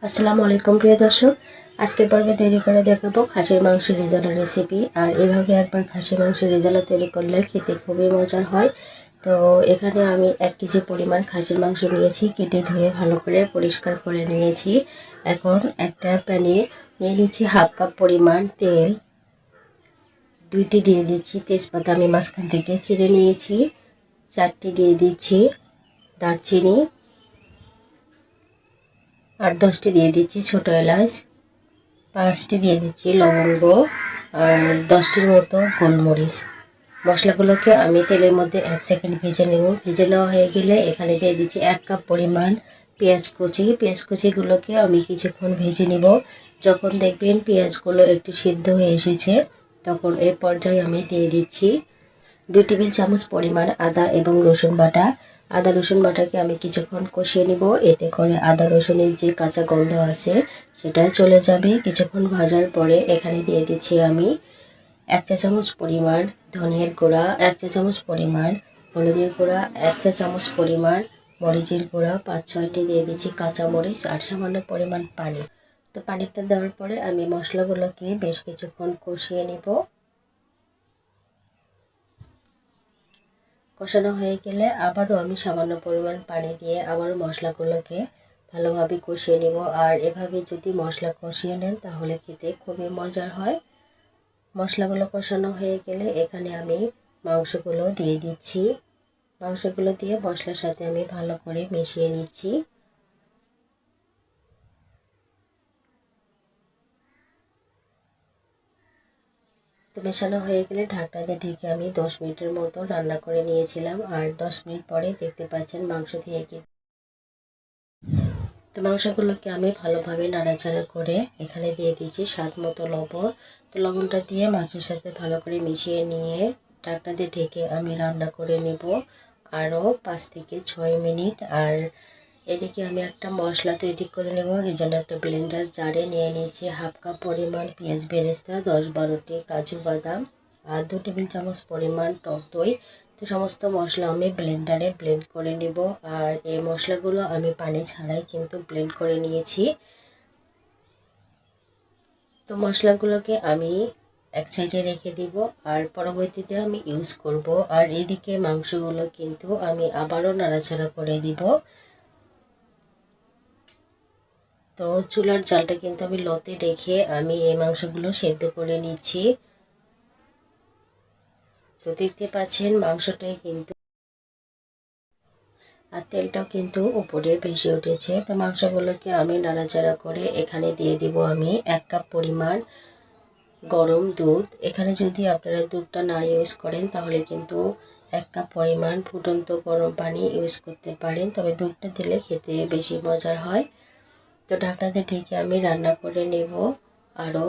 আসসালামু আলাইকুম প্রিয় দর্শক, আজকের পর্বে তৈরি করে দেখাবো খাসির মাংসের রেজালা রেসিপি। আর এভাবে একবার খাসির মাংসের রেজালা তৈরি করলে খেতে খুবই মজার হয়। তো এখানে আমি 1 কেজি পরিমাণ খাসির মাংস নিয়েছি, কেটে ধুয়ে ভালো করে পরিষ্কার করে নিয়েছি। এখন একটা প্যানে নিয়ে নিচ্ছি হাফ কাপ পরিমাণ তেল, 2টি দিয়ে দিচ্ছি তেজপাতা, আমি মাঝখান থেকে ছিঁড়ে নিয়েছি। 4টি দিয়ে দিচ্ছি দারচিনি, আর 10টি দিয়ে দিচ্ছি ছোটো এলাচ, 5টি দিয়ে দিচ্ছি লবঙ্গ, আর 10টির মতো গোলমরিচ। মশলাগুলোকে আমি তেলের মধ্যে 1 সেকেন্ড ভেজে নেব। ভেজে নেওয়া হয়ে গেলে এখানে দিয়ে দিচ্ছি 1 কাপ পরিমাণ পেঁয়াজ কুচি। পেঁয়াজ কুচিগুলোকে আমি কিছুক্ষণ ভেজে নেব। যখন দেখবেন পেঁয়াজগুলো একটু সিদ্ধ হয়ে এসেছে, তখন এই পর্যায়ে আমি দিয়ে দিচ্ছি 2 টেবিল চামচ পরিমাণ আদা এবং রসুন বাটা। আদা রসুন বাটাকে আমি কিছুক্ষণ কষিয়ে নিব, এতে করে আদা রসুনের যে কাঁচা গন্ধ আছে সেটা চলে যাবে। কিছুক্ষণ ভাজার পরে এখানে দিয়ে দিচ্ছি আমি 1 চা চামচ পরিমাণ ধনিয়ার গুঁড়া, 1 চা চামচ পরিমাণ হলুদের গুঁড়া, 1 চা চামচ পরিমাণ মরিচের গুঁড়া, 5-6টি দিয়ে দিচ্ছি কাঁচা মরিচ, আর সামান্য পরিমাণ পানি। তো পানিটা দেওয়ার পরে আমি মশলাগুলোকে বেশ কিছুক্ষণ কষিয়ে নিব। কষানো হয়ে গেলে আবারও আমি সামান্য পরিমাণ পানি দিয়ে আবারও মশলাগুলোকে ভালোভাবে কষিয়ে নেব। আর এভাবে যদি মশলা কষিয়ে নেন তাহলে খেতে খুবই মজার হয়। মশলাগুলো কষানো হয়ে গেলে এখানে আমি মাংসগুলো দিয়ে দিচ্ছি। মাংসগুলো দিয়ে মশলার সাথে আমি ভালো করে মিশিয়ে নিচ্ছি। তো মেশানো হয়ে গেলে ঢাকনা দিয়ে ঢেকে আমি 10 মিনিটের মতো রান্না করে নিয়েছিলাম। আর 10 মিনিট পরে দেখতে পাচ্ছেন মাংস দিয়ে তো মাংসগুলোকে আমি ভালোভাবে নাড়াচাড়া করে এখানে দিয়ে দিচ্ছি স্বাদ মতো লবণ। তো লবণটা দিয়ে মাংসের সাথে ভালো করে মিশিয়ে নিয়ে ঢাকনা দিয়ে ঢেকে আমি রান্না করে নেব আরও 5 থেকে 6 মিনিট। আর এদিকে আমি একটা মশলা তৈরি করে নেব। এই জন্য একটা ব্লেন্ডার জারে নিয়ে নিয়েছি হাফ কাপ পরিমাণ পেঁয়াজ বেরেস্তা, 10-12টি কাজু বাদাম, আর 2 টেবিল চামচ পরিমাণ টক দই। তো সমস্ত মশলা আমি ব্লেন্ডারে ব্লেন্ড করে নেব। আর এই মশলাগুলো আমি পানি ছাড়াই কিন্তু ব্লেন্ড করে নিয়েছি। তো মশলাগুলোকে আমি এক সাইডে রেখে দিব, আর পরবর্তীতে আমি ইউজ করব। আর এদিকে মাংসগুলো কিন্তু আমি আবারও নাড়াচাড়া করে দিব। তো চুলার জালটা কিন্তু আমি লোতে রেখে আমি এই মাংসগুলো সেদ্ধ করে নিচ্ছি। তো দেখতে পাচ্ছেন মাংসটাই কিন্তু আর তেলটাও কিন্তু উপরে ভেসে উঠেছে। তো মাংসগুলোকে আমি নাড়াচাড়া করে এখানে দিয়ে দিব আমি 1 কাপ পরিমাণ গরম দুধ। এখানে যদি আপনারা দুধটা না ইউজ করেন তাহলে কিন্তু 1 কাপ পরিমাণ ফুটন্ত গরম পানি ইউজ করতে পারেন, তবে দুধটা দিলে খেতে বেশি মজার হয়। তো ঢাকনাতে ঢেকে আমি রান্না করে নেব আরও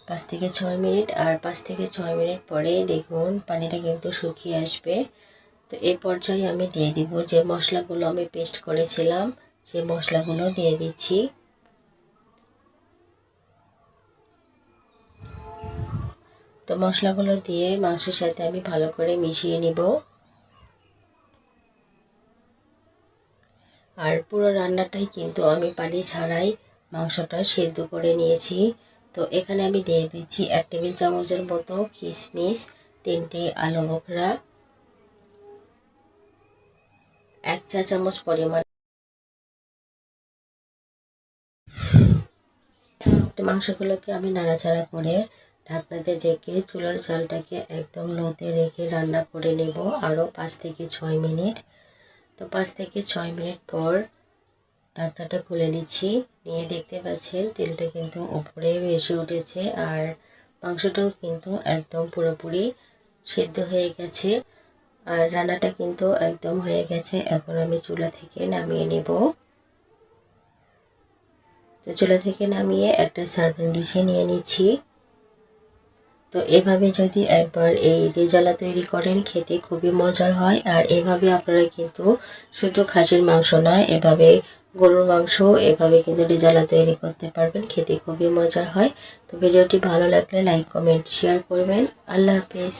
5 থেকে 6 মিনিট। আর 5 থেকে 6 মিনিট পরে দেখুন পানিটা কিন্তু শুকিয়ে আসবে। তো এই পর্যায়ে আমি দিয়ে দিব যে মশলাগুলো আমি পেস্ট করেছিলাম, সেই মশলাগুলো দিয়ে দিচ্ছি। তো মশলাগুলো দিয়ে মাংসের সাথে আমি ভালো করে মিশিয়ে নিব। আর পুরো রান্নাটাই কিন্তু আমি পানি ছাড়াই মাংসটা সেদ্ধ করে নিয়েছি। তো এখানে আমি দিয়ে দিচ্ছি 1 টেবিল চামচের মতো কিশমিশ, 3টি আলু বোখরা, 1 চা চামচ পরিমাণ। মাংসগুলোকে আমি নাড়াচাড়া করে ঢাকনাতে ঢেকে চুলার জালটাকে একদম লোতে রেখে রান্না করে নেব আরও 5 থেকে 6 মিনিট। তো 5 থেকে 6 মিনিট পর ঢাকনাটা খুলে নিচ্ছি। নিয়ে দেখতে পাচ্ছেন তেলটা কিন্তু উপরে ভেসে উঠেছে, আর মাংসটাও কিন্তু একদম পুরোপুরি সিদ্ধ হয়ে গেছে। আর রান্নাটা কিন্তু একদম হয়ে গেছে। এখন আমি চুলা থেকে নামিয়ে নেব। তো চুলা থেকে নামিয়ে একটা সার্ভিং ডিশে নিয়ে নিচ্ছি। তো এভাবে যদি একবার এই রেজালা তৈরি করেন খেতে খুবই মজার হয়। আর এভাবে আপনারা কিন্তু শুধু খাসির মাংস নয়, এভাবে গরুর মাংস এভাবে কিন্তু রেজালা তৈরি করতে পারবেন, খেতে খুবই মজার হয়। তো ভিডিওটি ভালো লাগলে লাইক, কমেন্ট, শেয়ার করবেন। আল্লাহ হাফেজ।